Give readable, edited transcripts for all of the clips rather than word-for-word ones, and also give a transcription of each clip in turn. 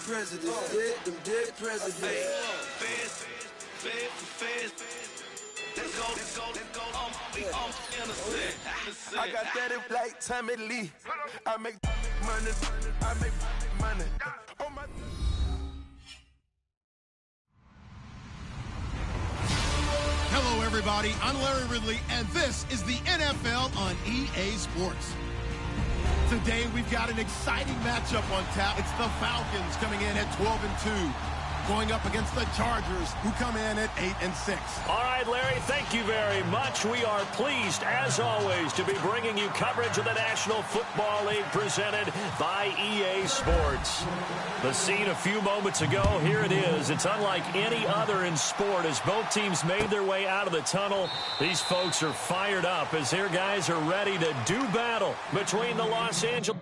presidents, them dead presidents. I got that in like Tommy Lee. I make money. Oh my. Hello, everybody. I'm Larry Ridley, and this is the NFL on EA Sports. Today, we've got an exciting matchup on tap. It's the Falcons coming in at 12-2. Going up against the Chargers, who come in at 8-6. All right, Larry, thank you very much. We are pleased, as always, to be bringing you coverage of the National Football League presented by EA Sports. The scene a few moments ago, here it is. It's unlike any other in sport as both teams made their way out of the tunnel. These folks are fired up as their guys are ready to do battle between the Los Angeles...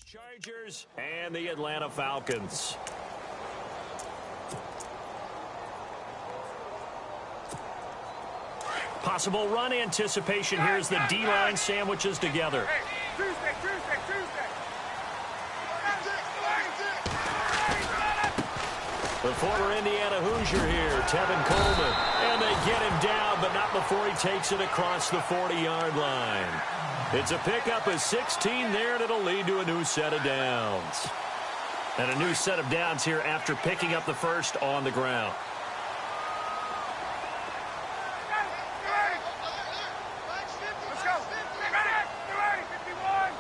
Chargers and the Atlanta Falcons. Possible run anticipation here as the D-line sandwiches together. Tuesday. The former Indiana Hoosier here, Tevin Coleman. And they get him down, but not before he takes it across the 40-yard line. It's a pickup of 16 there, and it'll lead to a new set of downs. And a new set of downs here after picking up the first on the ground. Let's go. Ready. 51.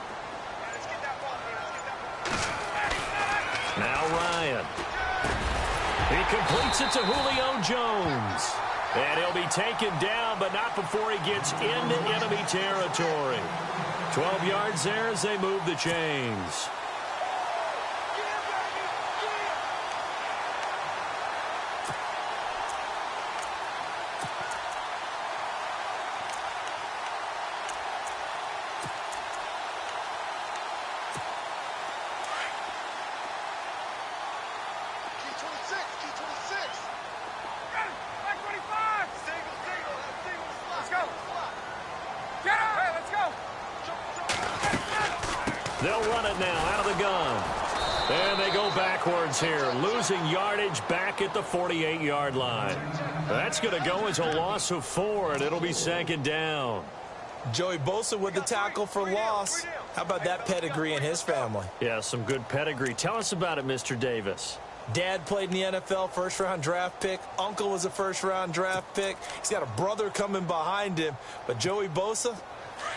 Now Ryan. He completes it to Julio Jones. And he'll be taken down, but not before he gets into enemy territory. 12 yards there as they move the chains. They'll run it now out of the gun. And they go backwards here, losing yardage back at the 48-yard line. That's going to go as a loss of 4, and it'll be second down. Joey Bosa with the tackle for loss. How about that pedigree in his family? Yeah, some good pedigree. Tell us about it, Mr. Davis. Dad played in the NFL, first-round draft pick. Uncle was a first-round draft pick. He's got a brother coming behind him. But Joey Bosa,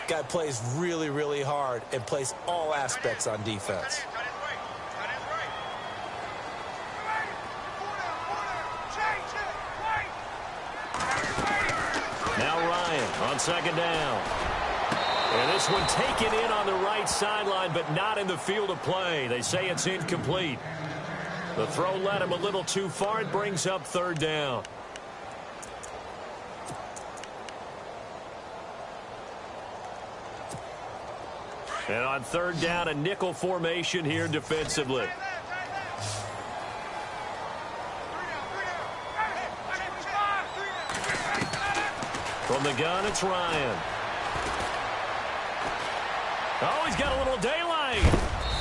guy plays really, really hard and plays all aspects on defense. Now Ryan on second down. And this one taken in on the right sideline, but not in the field of play. They say it's incomplete. The throw led him a little too far. It brings up third down. And on third down, a nickel formation here defensively. From the gun, it's Ryan. Oh, he's got a little daylight.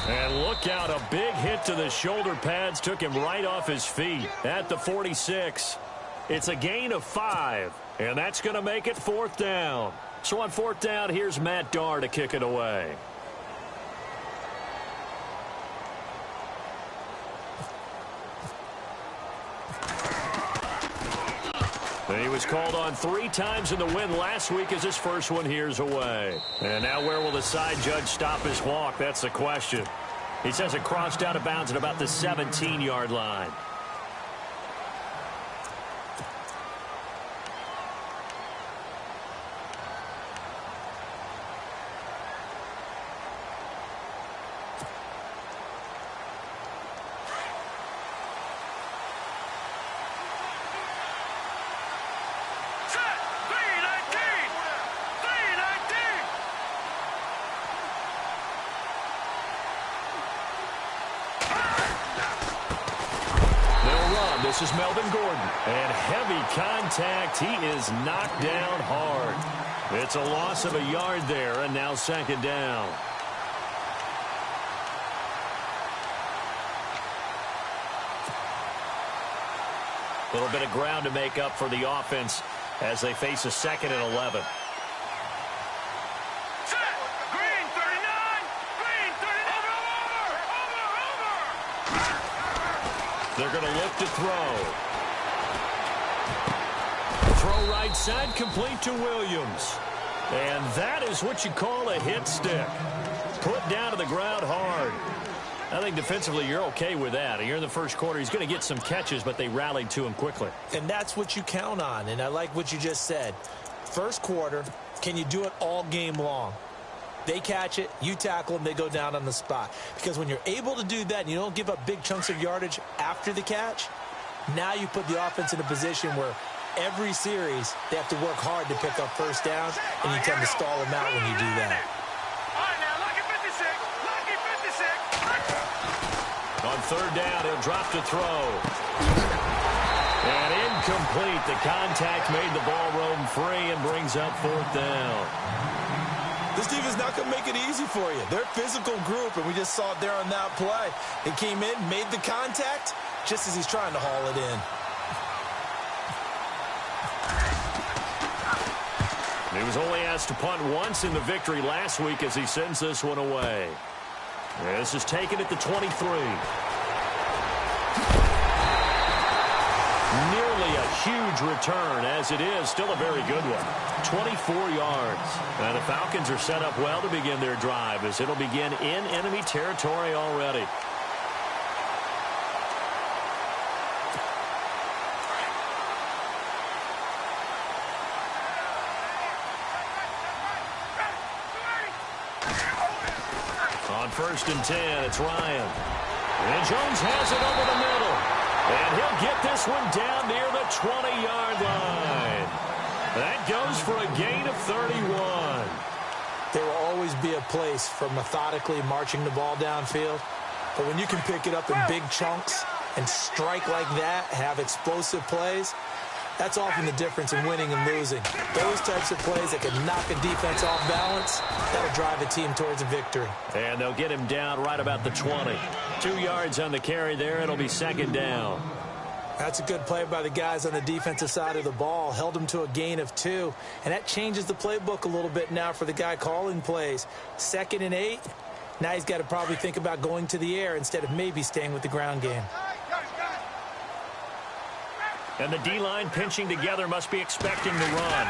And look out, a big hit to the shoulder pads took him right off his feet at the 46. It's a gain of 5, and that's going to make it fourth down. So on fourth down, here's Matt Darr to kick it away. And he was called on 3 times in the win last week as his first one here's away. And now where will the side judge stop his walk? That's the question. He says it crossed out of bounds at about the 17-yard line. This is Melvin Gordon. And heavy contact. He is knocked down hard. It's a loss of a yard there, and now second down. A little bit of ground to make up for the offense as they face a second and 11. They're going to look to throw. Throw right side, complete to Williams. And that is what you call a hit stick. Put down to the ground hard. I think defensively you're okay with that. Here in the first quarter, he's going to get some catches, but they rallied to him quickly. And that's what you count on, and I like what you just said. First quarter, can you do it all game long? They catch it, you tackle them, they go down on the spot. Because when you're able to do that and you don't give up big chunks of yardage after the catch, now you put the offense in a position where every series they have to work hard to pick up first downs, and you tend to stall them out when you do that. On third down, he'll drop to throw. And incomplete. The contact made the ball roam free and brings up fourth down. This defense is not going to make it easy for you. They're a physical group, and we just saw it there on that play. They came in, made the contact, just as he's trying to haul it in. He was only asked to punt once in the victory last week as he sends this one away. This is taken at the 23. Nearly a huge return, as it is still a very good one. 24 yards. And the Falcons are set up well to begin their drive as it'll begin in enemy territory already. On 1st and 10, it's Ryan. And Jones has it over the middle. And he'll get this one down near the 20-yard line. That goes for a gain of 31. There will always be a place for methodically marching the ball downfield. But when you can pick it up in big chunks and strike like that, have explosive plays, that's often the difference in winning and losing. Those types of plays that can knock a defense off balance, that'll drive a team towards a victory. And they'll get him down right about the 20. 2 yards on the carry there. It'll be second down. That's a good play by the guys on the defensive side of the ball. Held them to a gain of 2. And that changes the playbook a little bit now for the guy calling plays. 2nd and 8. Now he's got to probably think about going to the air instead of maybe staying with the ground game. And the D-line pinching together, must be expecting to run.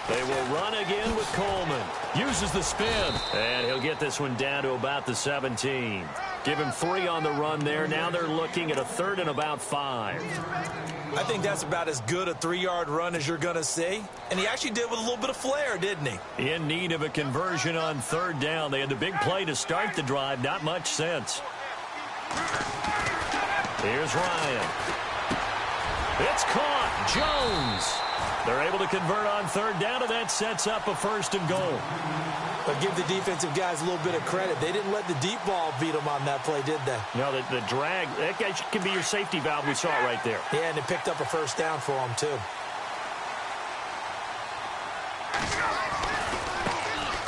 They will run again with Coleman. Uses the spin. And he'll get this one down to about the 17. Give him 3 on the run there. Now they're looking at a 3rd and about 5. I think that's about as good a 3-yard run as you're going to see. And he actually did with a little bit of flair, didn't he? In need of a conversion on 3rd down. They had the big play to start the drive. Not much sense. Here's Ryan. It's caught. Jones. They're able to convert on 3rd down, and that sets up a 1st and goal. But give the defensive guys a little bit of credit. They didn't let the deep ball beat them on that play, did they? No, the drag, that can be your safety valve. We saw it right there. Yeah, and it picked up a 1st down for them, too.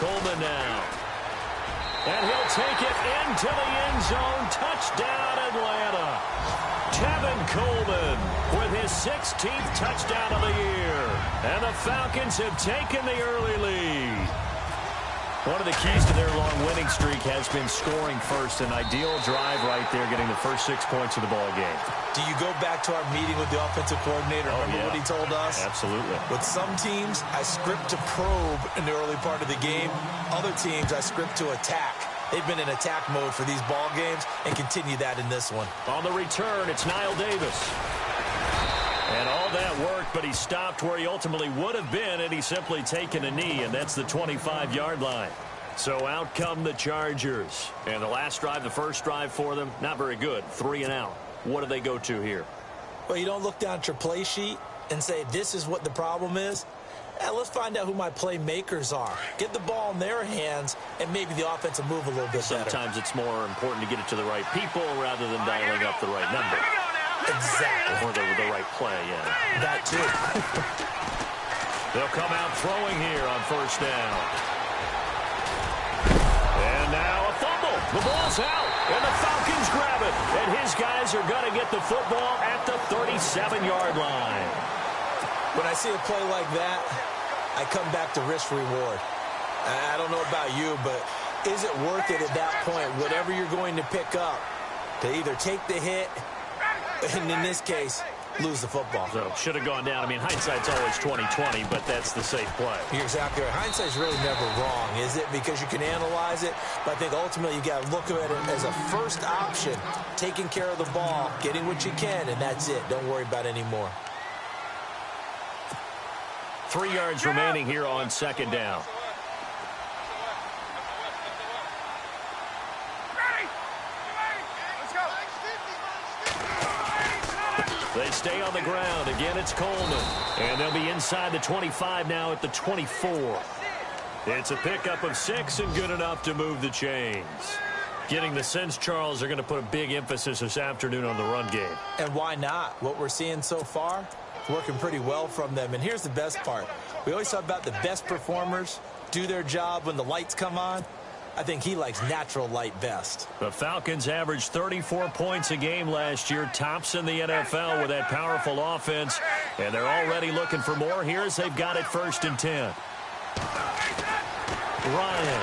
Coleman now. And he'll take it into the end zone. Touchdown, Atlanta. Tevin Coleman with his 16th touchdown of the year. And the Falcons have taken the early lead. One of the keys to their long winning streak has been scoring first. An ideal drive right there, getting the first 6 points of the ball game. Do you go back to our meeting with the offensive coordinator? Remember what he told us? Absolutely. With some teams, I script to probe in the early part of the game. Other teams, I script to attack. They've been in attack mode for these ball games and continue that in this one. On the return, it's Niall Davis. And all that worked, but he stopped where he ultimately would have been had he simply taken a knee, and that's the 25-yard line. So out come the Chargers. And the last drive, the first drive for them, not very good. 3 and out. What do they go to here? Well, you don't look down at your play sheet and say, this is what the problem is. Let's find out who my playmakers are. Get the ball in their hands, and maybe the offense will move a little bit better. Sometimes it's more important to get it to the right people rather than dialing up the right number. Exactly. Or the right play, yeah. That too. They'll come out throwing here on first down. And now a fumble. The ball's out, and the Falcons grab it. And his guys are going to get the football at the 37-yard line. When I see a play like that, I come back to risk reward. I don't know about you, but is it worth it at that point, whatever you're going to pick up, to either take the hit, and in this case, lose the football? So should have gone down. I mean, hindsight's always 20/20, but that's the safe play. You're exactly right. Hindsight's really never wrong, is it? Because you can analyze it, but I think ultimately you got to look at it as a first option, taking care of the ball, getting what you can, and that's it. Don't worry about any more. 3 yards remaining here on second down. They stay on the ground. Again, it's Coleman. And they'll be inside the 25 now at the 24. It's a pickup of 6 and good enough to move the chains. Getting the sense, Charles, they're going to put a big emphasis this afternoon on the run game. And why not? What we're seeing so far, working pretty well from them. And here's the best part. We always talk about the best performers do their job when the lights come on. I think he likes natural light best. The Falcons averaged 34 points a game last year, tops in the NFL with that powerful offense, and they're already looking for more here as they've got it 1st and 10. Ryan.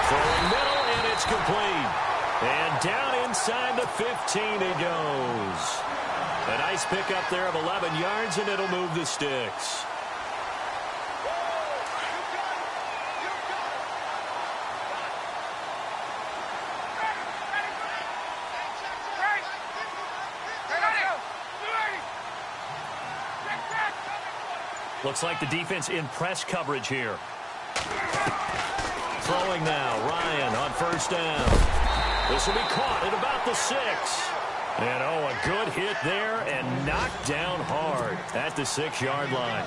Throwing middle, and it's complete. And down inside the 15 he goes. A nice pickup there of 11 yards, and it'll move the sticks. Looks like the defense in press coverage here. Throwing now, Ryan on first down. This will be caught at about the 6. And, a good hit there and knocked down hard at the 6-yard line.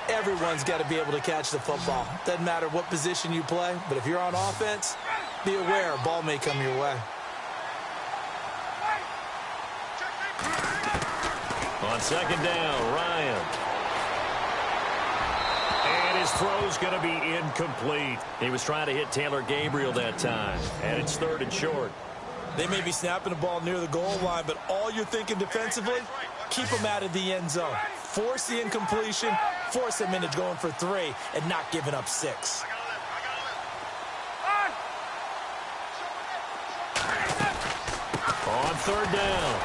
Everyone's got to be able to catch the football. Doesn't matter what position you play, but if you're on offense, be aware a ball may come your way. On second down, Ryan. And his throw's going to be incomplete. He was trying to hit Taylor Gabriel that time, and it's 3rd and short. They may be snapping the ball near the goal line, but all you're thinking defensively, keep them out of the end zone. Force the incompletion, force them into going for 3, and not giving up 6. On third down,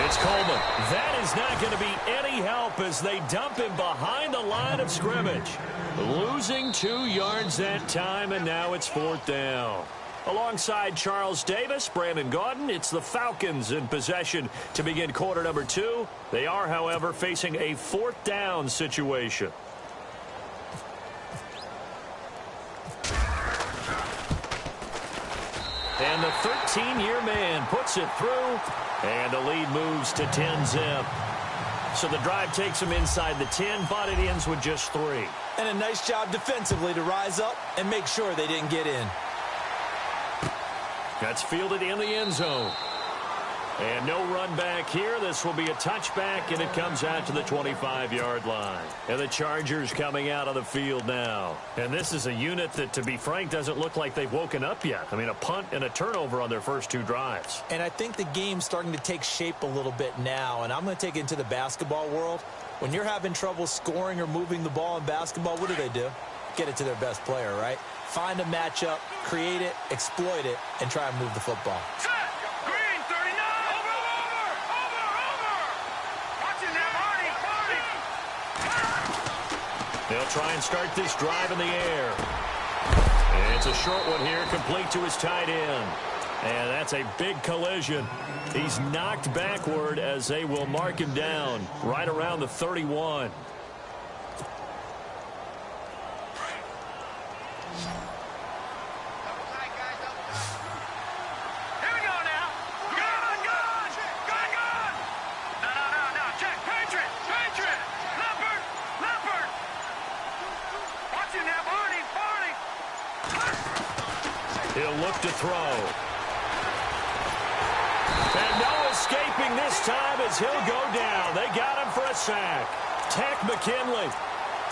it's Coleman. That is not going to be any help as they dump him behind the line of scrimmage. Losing 2 yards that time, and now it's 4th down. Alongside Charles Davis, Brandon Gaudin, it's the Falcons in possession to begin quarter number 2. They are, however, facing a 4th down situation. And the 13-year man puts it through, and the lead moves to 10-zip. So the drive takes them inside the 10, but it ends with just 3. And a nice job defensively to rise up and make sure they didn't get in. That's fielded in the end zone. And no run back here. This will be a touchback, and it comes out to the 25-yard line. And the Chargers coming out of the field now. And this is a unit that, to be frank, doesn't look like they've woken up yet. I mean, a punt and a turnover on their first 2 drives. And I think the game's starting to take shape a little bit now, and I'm going to take it into the basketball world. When you're having trouble scoring or moving the ball in basketball, what do? Get it to their best player, right? Find a matchup, create it, exploit it, and try and move the football. Green, 39! Over! Watching that, Marty! They'll try and start this drive in the air. And it's a short one here, complete to his tight end. And that's a big collision. He's knocked backward as they will mark him down right around the 31. He'll look to throw. And Noah's escaping this time as he'll go down. They got him for a sack. Tech McKinley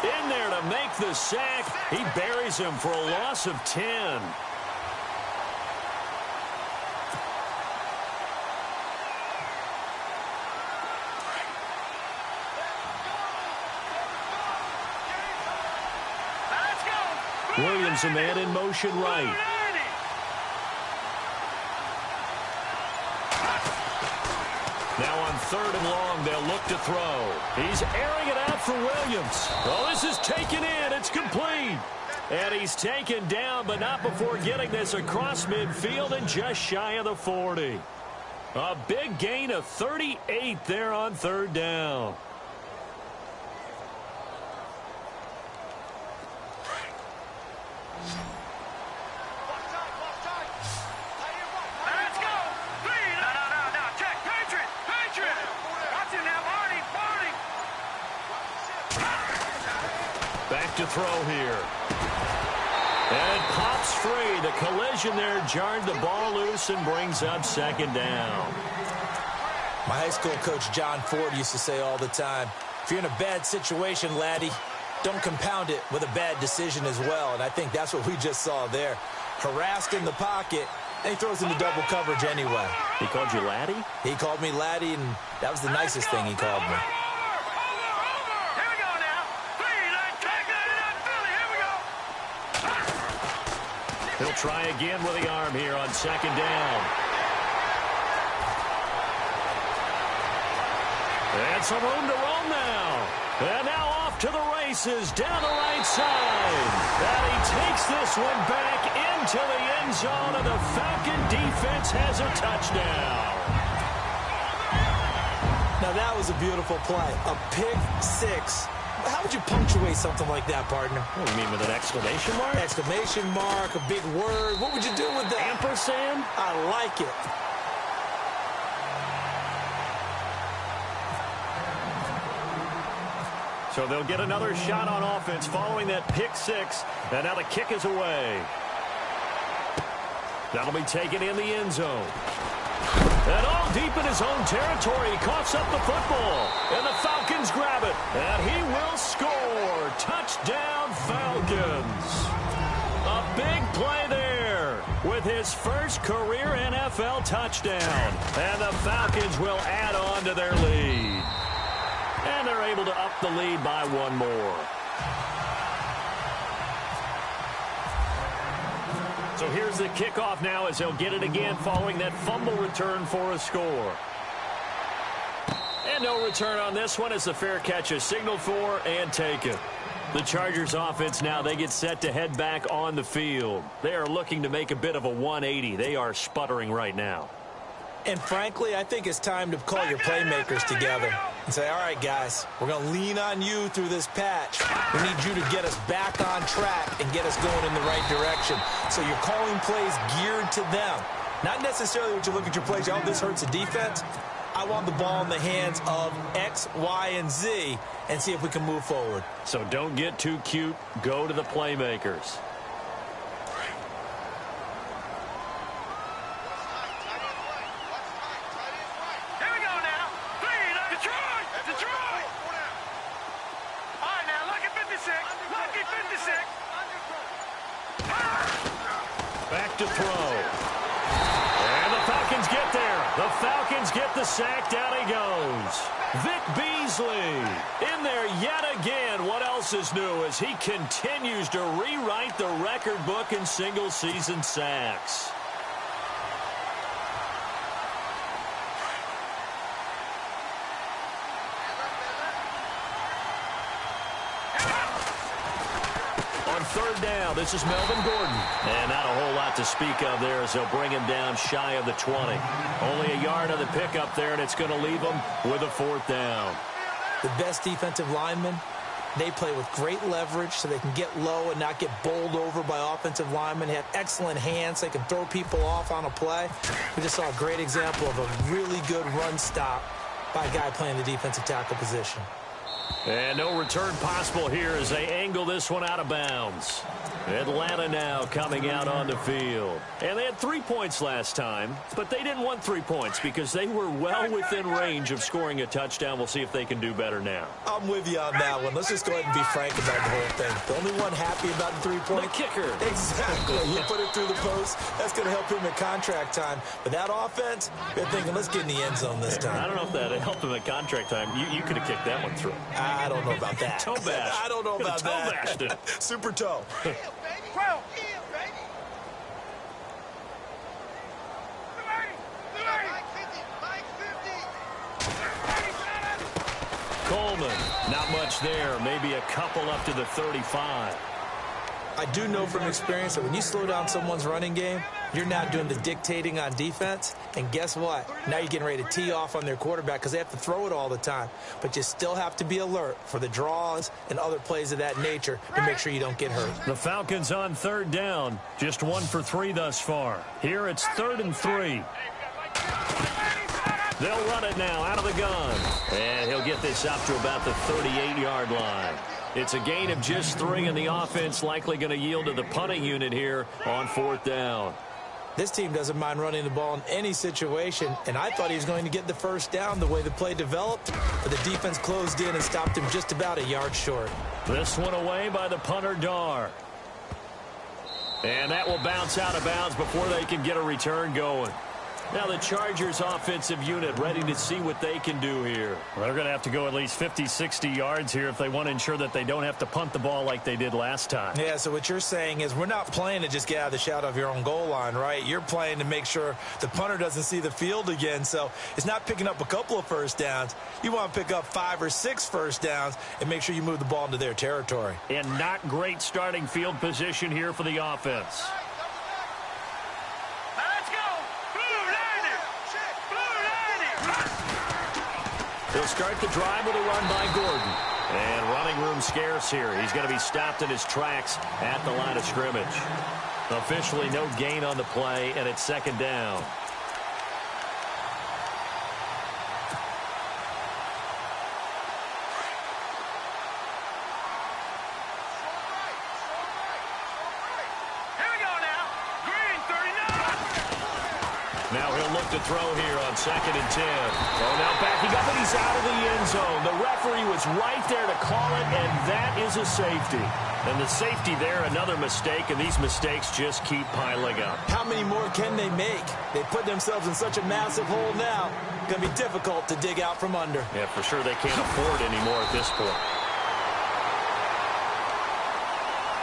in there to make the sack. He buries him for a loss of 10. Williams, a man in motion right. Now on 3rd and long, they'll look to throw. He's airing it out for Williams. Oh, this is taken in. It's complete. And he's taken down, but not before getting this across midfield and just shy of the 40. A big gain of 38 there on 3rd down. Back to throw here. And it pops free. The collision there jarred the ball loose and brings up 2nd down. My high school coach John Ford used to say all the time, if you're in a bad situation, laddie, don't compound it with a bad decision as well. And I think that's what we just saw there. Harassed in the pocket, and he throws into double coverage anyway. He called you laddie? He called me laddie, and that was the nicest thing he called me. He'll try again with the arm here on 2nd down. And some room to roam now. And now off to the races down the right side. And he takes this one back into the end zone, and the Falcon defense has a touchdown. Now that was a beautiful play. A pick 6. How would you punctuate something like that, partner? What do you mean, with an exclamation mark? Exclamation mark, a big word. What would you do with that? Ampersand? I like it. So they'll get another shot on offense following that pick 6. And now the kick is away. That'll be taken in the end zone. And all deep in his own territory, he coughs up the football. And the Falcons grab it. And he will score. Touchdown, Falcons. A big play there with his first career NFL touchdown. And the Falcons will add on to their lead. And they're able to up the lead by 1 more. So here's the kickoff now as they'll get it again following that fumble return for a score. And no return on this one as the fair catch is signaled for and taken. The Chargers offense now, they get set to head back on the field. They are looking to make a bit of a 180. They are sputtering right now. And frankly, I think it's time to call your playmakers together and say, all right, guys, we're going to lean on you through this patch. We need you to get us back on track and get us going in the right direction. So you're calling plays geared to them. Not necessarily what you look at your plays, oh, this hurts the defense. I want the ball in the hands of X, Y, and Z and see if we can move forward. So don't get too cute. Go to the playmakers. Back to throw. And the Falcons get there. The Falcons get the sack. Down he goes. Vic Beasley in there yet again. What else is new as he continues to rewrite the record book in single-season sacks. Third down, this is Melvin Gordon. And not a whole lot to speak of there as they'll bring him down shy of the 20. Only a yard on the pickup there, and it's going to leave him with a 4th down. The best defensive linemen, they play with great leverage so they can get low and not get bowled over by offensive linemen. They have excellent hands. They can throw people off on a play. We just saw a great example of a really good run stop by a guy playing the defensive tackle position. And no return possible here as they angle this one out of bounds. Atlanta now coming out on the field. And they had 3 points last time, but they didn't want 3 points because they were well within range of scoring a touchdown. We'll see if they can do better now. I'm with you on that one. Let's just go ahead and be frank about the whole thing. The only one happy about the 3-point. The kicker. Exactly. You put it through the post. That's going to help him at contract time. But that offense, they're thinking, let's get in the end zone this time. I don't know if that helped him at contract time. You could have kicked that one through. I don't know about that. Toe bash. I don't know about toe that. bashed it. Super toe. 12. Coleman, not much there. Maybe a couple up to the 35. I do know from experience that when you slow down someone's running game, you're not doing the dictating on defense. And guess what? Now you're getting ready to tee off on their quarterback because they have to throw it all the time. But you still have to be alert for the draws and other plays of that nature to make sure you don't get hurt. The Falcons on 3rd down. Just 1 for 3 thus far. Here it's 3rd and 3. They'll run it now out of the gun. And he'll get this up to about the 38-yard line. It's a gain of just 3, and the offense likely going to yield to the punting unit here on 4th down. This team doesn't mind running the ball in any situation, and I thought he was going to get the 1st down the way the play developed, but the defense closed in and stopped him just about a yard short. This one away by the punter, Dar. And that will bounce out of bounds before they can get a return going. Now the Chargers offensive unit ready to see what they can do here. Well, they're going to have to go at least 50, 60 yards here if they want to ensure that they don't have to punt the ball like they did last time. Yeah, so what you're saying is we're not playing to just get out of the shadow of your own goal line, right? You're playing to make sure the punter doesn't see the field again. So it's not picking up a couple of 1st downs. You want to pick up 5 or 6 1st downs and make sure you move the ball into their territory. And not great starting field position here for the offense. He'll start the drive with a run by Gordon. And running room scarce here. He's going to be stopped in his tracks at the line of scrimmage. Officially no gain on the play, and it's 2nd down. Now he'll look to throw here on 2nd and 10. Oh, now backing up, and he's out of the end zone. The referee was right there to call it, and that is a safety. And the safety there, another mistake, and these mistakes just keep piling up. How many more can they make? They put themselves in such a massive hole now. It's going to be difficult to dig out from under. Yeah, for sure they can't afford anymore at this point.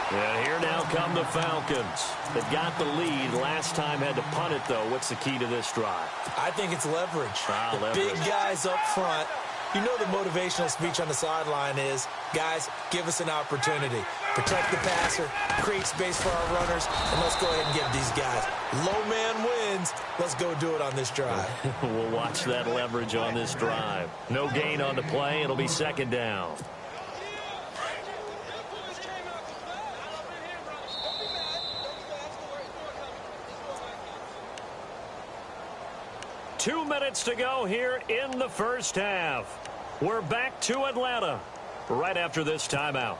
And here now come the Falcons. They've got the lead. Last time had to punt it, though. What's the key to this drive? I think it's leverage. Leverage. Big guys up front. You know the motivational speech on the sideline is, guys, give us an opportunity. Protect the passer, create space for our runners, and let's go ahead and get these guys. Low man wins. Let's go do it on this drive. We'll watch that leverage on this drive. No gain on the play. It'll be 2nd down. Two minutes to go here in the 1st half. We're back to Atlanta right after this timeout.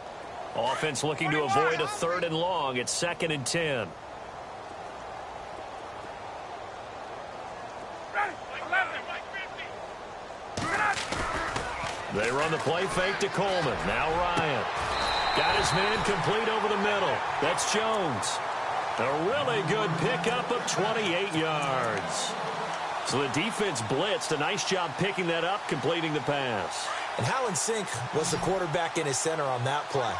Offense looking to avoid a 3rd and long. It's 2nd and 10. They run the play fake to Coleman. Now Ryan. Got his man complete over the middle. That's Jones. A really good pickup of 28 yards. So the defense blitzed. A nice job picking that up, completing the pass. And how in sync was the quarterback in his center on that play?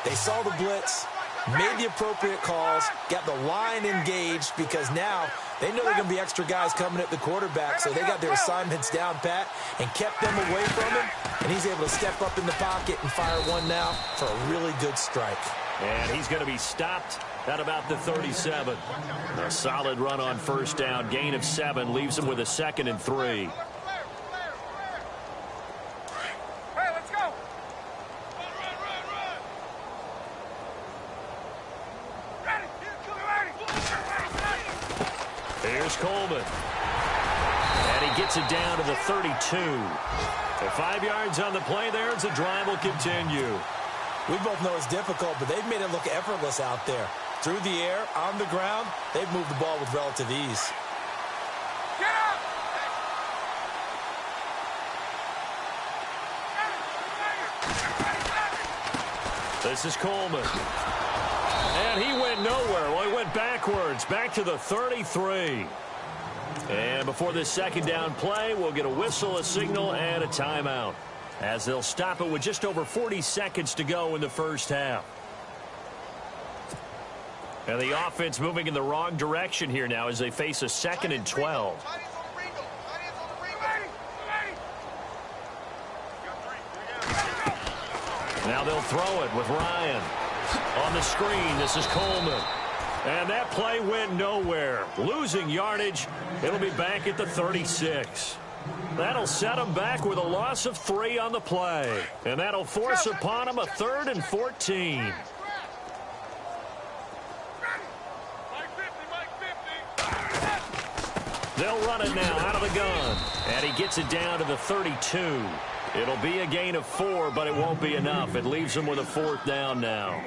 They saw the blitz, made the appropriate calls, got the line engaged because now they know there are going to be extra guys coming at the quarterback, so they got their assignments down pat and kept them away from him, and he's able to step up in the pocket and fire one now for a really good strike. And he's going to be stopped at about the 37. A solid run on 1st down. Gain of 7 leaves him with a 2nd and 3. Hey, let's go. Here's Coleman. And he gets it down to the 32. So 5 yards on the play there as the drive will continue. We both know it's difficult, but they've made it look effortless out there. Through the air, on the ground, they've moved the ball with relative ease. Get up! This is Coleman. And he went nowhere. Well, he went backwards, back to the 33. And before this second down play, we'll get a whistle, a signal, and a timeout, as they'll stop it with just over 40 seconds to go in the first half. And the offense moving in the wrong direction here now as they face a 2nd and 12. Now they'll throw it with Ryan. On the screen, this is Coleman. And that play went nowhere. Losing yardage. It'll be back at the 36. That'll set them back with a loss of 3 on the play. And that'll force upon them a 3rd and 14. They'll run it now out of the gun. And he gets it down to the 32. It'll be a gain of 4, but it won't be enough. It leaves them with a 4th down now.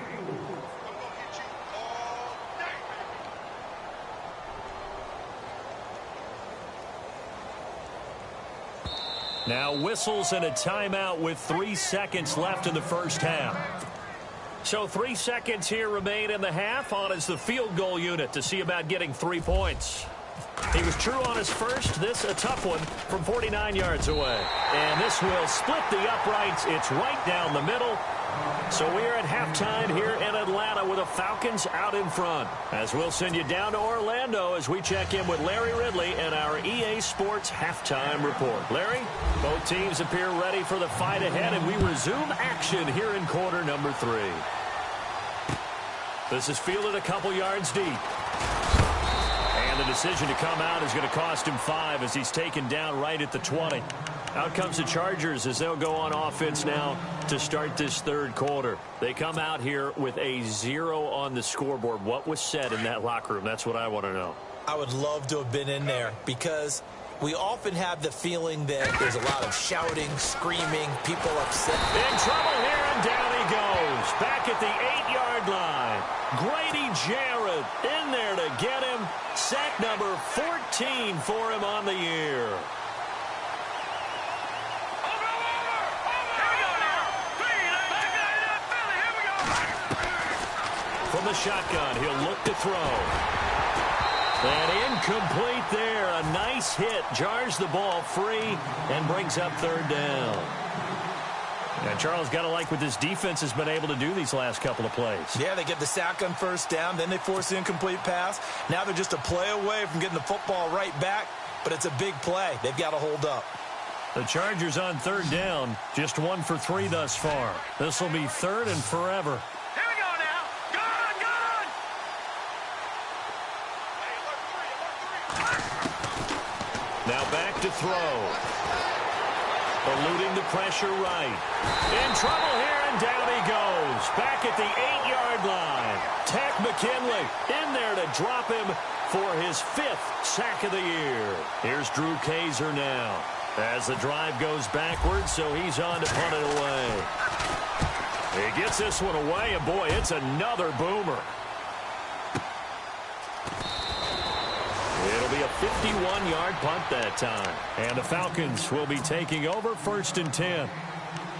Now whistles and a timeout with 3 seconds left in the first half. So 3 seconds here remain in the half. On is the field goal unit to see about getting 3 points. He was true on his first. This a tough one from 49 yards away. And this will split the uprights. It's right down the middle. So we're at halftime here in Atlanta with the Falcons out in front. As we'll send you down to Orlando as we check in with Larry Ridley and our EA Sports halftime report. Larry, both teams appear ready for the fight ahead, and we resume action here in quarter number 3. This is fielded a couple yards deep. And the decision to come out is going to cost him 5 as he's taken down right at the 20. Out comes the Chargers as they'll go on offense now to start this third quarter. They come out here with a 0 on the scoreboard. What was said in that locker room? That's what I want to know. I would love to have been in there because we often have the feeling that there's a lot of shouting, screaming, people upset. In trouble here, and down he goes. Back at the 8-yard line. Grady Jarrett in there to get him. Sack number 14 for him on the year. From the shotgun, he'll look to throw. And incomplete there. A nice hit. Jars the ball free and brings up 3rd down. And Charles, got to like what this defense has been able to do these last couple of plays. Yeah, they get the sack on 1st down. Then they force the incomplete pass. Now they're just a play away from getting the football right back. But it's a big play. They've got to hold up. The Chargers on 3rd down. Just 1 for 3 thus far. This will be 3rd and forever. Now back to throw. Eluding the pressure right. In trouble here, and down he goes. Back at the 8-yard line. Tech McKinley in there to drop him for his 5th sack of the year. Here's Drew Kaiser now as the drive goes backwards, so he's on to punt it away. He gets this one away, and boy, it's another boomer. It'll be a 51-yard punt that time. And the Falcons will be taking over 1st and 10.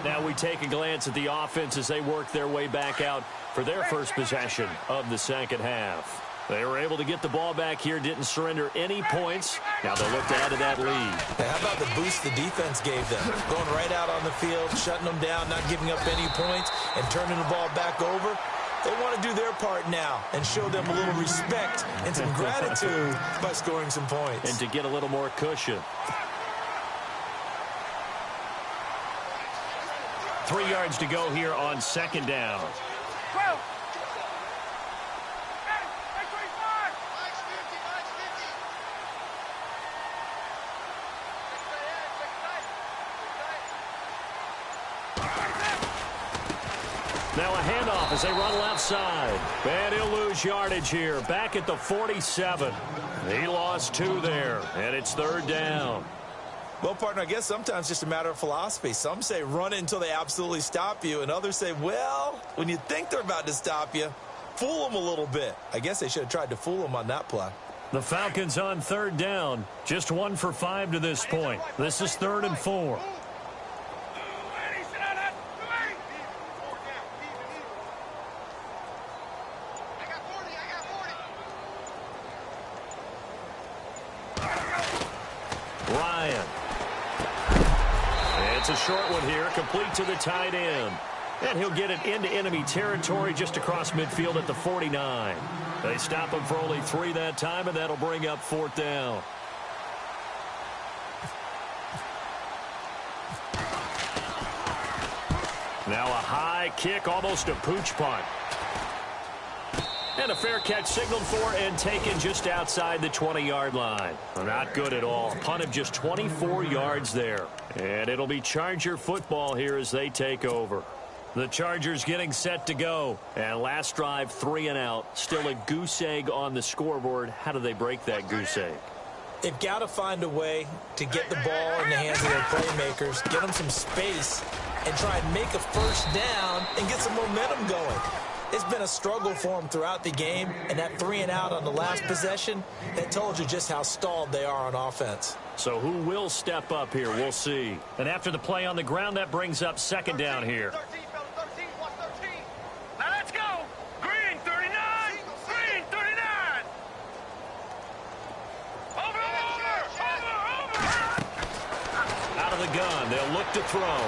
Now we take a glance at the offense as they work their way back out for their first possession of the second half. They were able to get the ball back here, didn't surrender any points. Now they'll look to add to that lead. How about the boost the defense gave them? Going right out on the field, shutting them down, not giving up any points, and turning the ball back over. They want to do their part now and show them a little respect and some gratitude by scoring some points. And to get a little more cushion. 3 yards to go here on 2nd down. Now a handoff as they run left side. And he'll lose yardage here. Back at the 47. He lost 2 there. And it's 3rd down. Well, partner, I guess sometimes it's just a matter of philosophy. Some say run it until they absolutely stop you, and others say, well, when you think they're about to stop you, fool them a little bit. I guess they should have tried to fool them on that play. The Falcons on third down. Just 1 for 5 to this point. This is 3rd and 4. Ryan. It's a short one here, complete to the tight end. And he'll get it into enemy territory just across midfield at the 49. They stop him for only 3 that time, and that'll bring up 4th down. Now a high kick, almost a pooch punt. And a fair catch signaled for and taken just outside the 20-yard line. Not good at all. Punt of just 24 yards there. And it'll be Charger football here as they take over. The Chargers getting set to go. And last drive, 3 and out. Still a goose egg on the scoreboard. How do they break that goose egg? They've got to find a way to get the ball in the hands of their playmakers, get them some space, and try and make a first down and get some momentum going. It's been a struggle for them throughout the game, and that 3 and out on the last possession, that told you just how stalled they are on offense. So who will step up here? We'll see. And after the play on the ground, that brings up 2nd down here. 13, watch 13. Now let's go. Green, 39. Green, 39. Over. Out of the gun, they'll look to throw.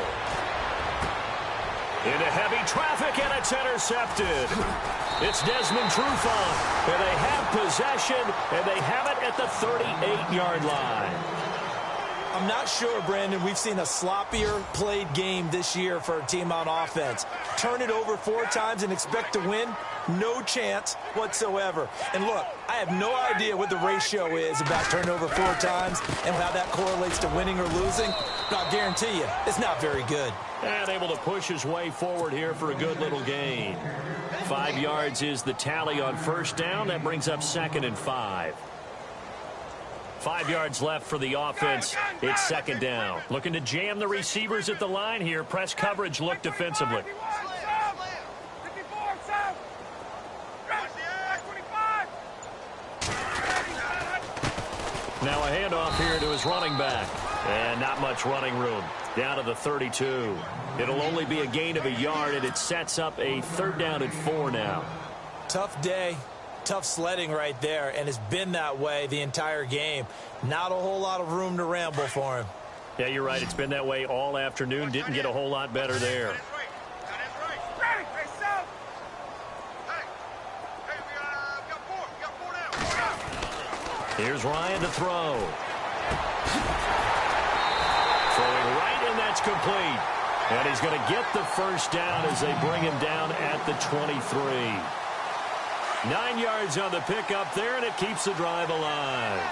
Into heavy traffic, and it's intercepted. It's Desmond Trufant, and they have possession, and they have it at the 38-yard line. I'm not sure, Brandon, we've seen a sloppier played game this year for a team on offense. Turn it over 4 times and expect to win? No chance whatsoever. And look, I have no idea what the ratio is about turning over 4 times and how that correlates to winning or losing. But I'll guarantee you, it's not very good. And able to push his way forward here for a good little gain. 5 yards is the tally on first down. That brings up 2nd and 5. 5 yards left for the offense. It's 2nd down. Looking to jam the receivers at the line here. Press coverage look defensively. Now a handoff here to his running back. And not much running room. Down to the 32. It'll only be a gain of a yard, and it sets up a 3rd down and 4 now. Tough day. Tough sledding right there, and it's been that way the entire game. Not a whole lot of room to ramble for him. Yeah, you're right. It's been that way all afternoon. Didn't get a whole lot better there. Here's Ryan to throw. Throwing right, and that's complete. And he's going to get the first down as they bring him down at the 23. 9 yards on the pickup there, and it keeps the drive alive.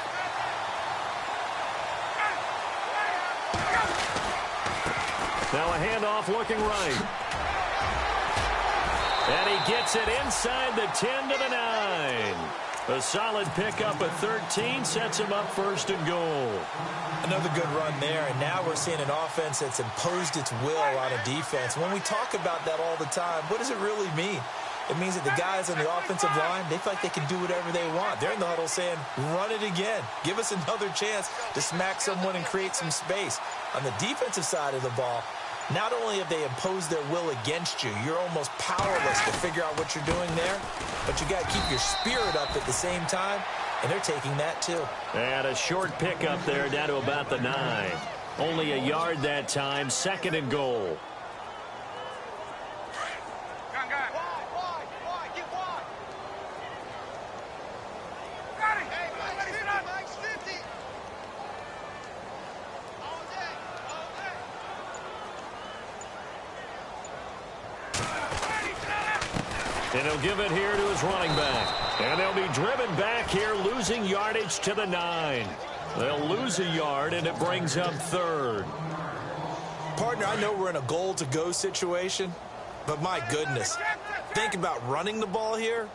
Now a handoff looking right. And he gets it inside the 10 to the 9. A solid pickup at 13 sets him up 1st and goal. Another good run there, and now we're seeing an offense that's imposed its will on a defense. When we talk about that all the time, what does it really mean? It means that the guys on the offensive line, they feel like they can do whatever they want. They're in the huddle saying, run it again. Give us another chance to smack someone and create some space. On the defensive side of the ball, not only have they imposed their will against you, you're almost powerless to figure out what you're doing there, but you got to keep your spirit up at the same time, and they're taking that too. And a short pickup there down to about the 9. Only a yard that time, 2nd and goal. And he'll give it here to his running back. And they'll be driven back here, losing yardage to the 9. They'll lose a yard, and it brings up 3rd. Partner, I know we're in a goal-to-go situation, but my goodness, think about running the ball here.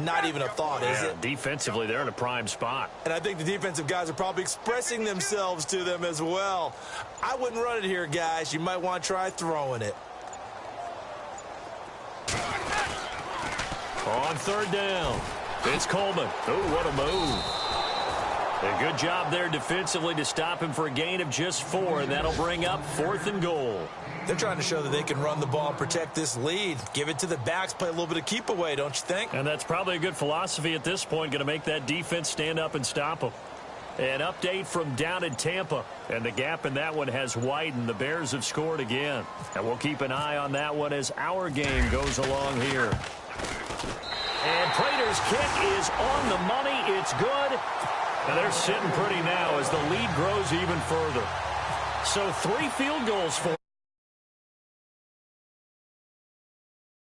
not even a thought, is it? Defensively, they're in a prime spot. And I think the defensive guys are probably expressing themselves to them as well. I wouldn't run it here, guys. You might want to try throwing it. On third down, it's Coleman. Oh, what a move. A good job there defensively to stop him for a gain of just 4, and that'll bring up 4th and goal. They're trying to show that they can run the ball and protect this lead. Give it to the backs, play a little bit of keep away, don't you think? And that's probably a good philosophy at this point, going to make that defense stand up and stop them. An update from down in Tampa, and the gap in that one has widened. The Bears have scored again, and we'll keep an eye on that one as our game goes along here. And Prater's kick is on the money. It's good. And they're sitting pretty now as the lead grows even further. So 3 field goals for